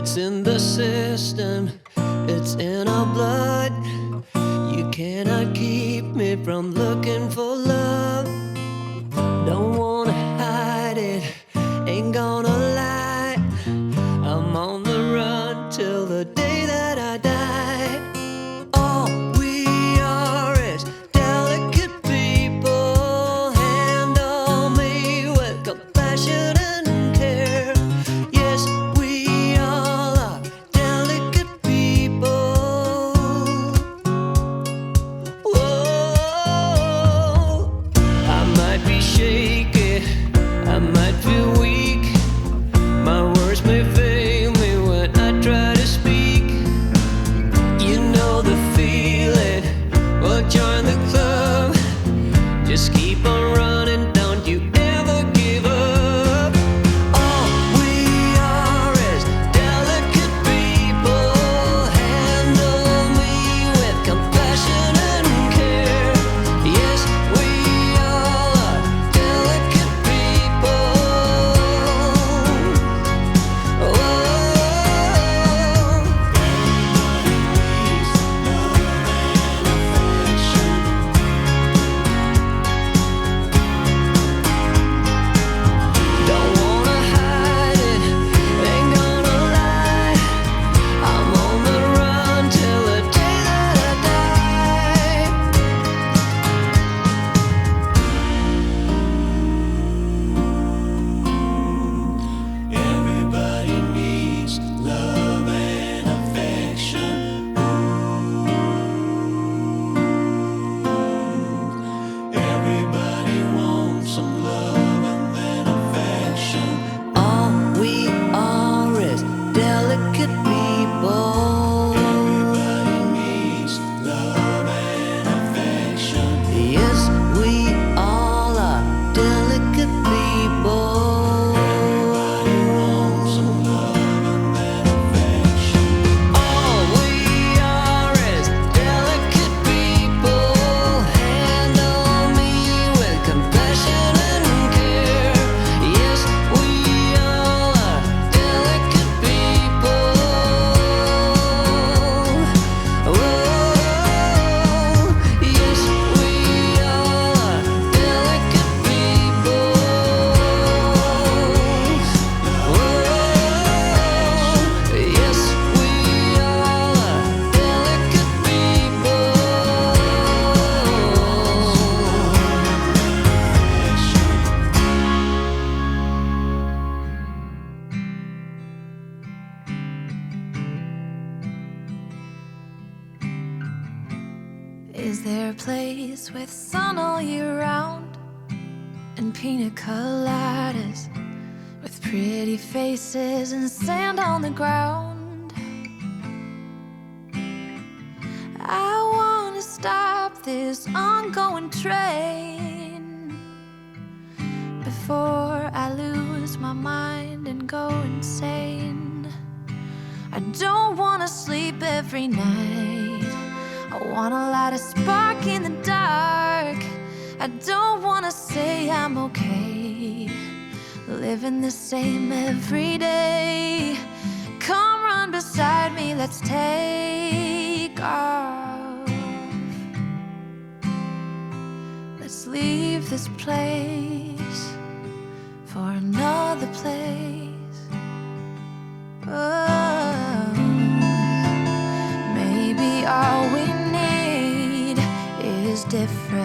It's in the system, it's in our blood. You cannot keep me from looking for love. Don't wanna hide it, ain't gonna lie. I'm on the run till the day that I die. All we are is delicate people. Handle me with compassion and care. Yes, we all are delicate people. Whoa, I might be shaky, I might feel weak. My words may fail me when I try to speak. You know the feeling, well join the club. Just keep on running, don't you ever give up. All we are is delicate people. Handle me with compassion and care. Yes, we all are delicate people. Don't wanna hide it, ain't gonna lie. I'm on the run till the day that I die. Everybody needs love and affection. Everybody wants some love and then affection. All we are is delicate people. Everybody needs love and affection. Yes, we all are delicate people. Everybody wants some love and then affection. All we are is delicate people. Handle me with compassion and care. Yes, we all are delicate people. Whoa, yes, we all are delicate people. Whoa, yes, we all are delicate people. Is there a place with sun all year round and pina coladas with pretty faces and sand on the ground? I wanna stop this ongoing train before I lose my mind and go insane. I don't wanna sleep every night. I wanna light a spark in the dark. I don't wanna say I'm okay, living the same every day. Come run beside me, let's take off. Let's leave this place for another place. Oh, maybe all we need is different.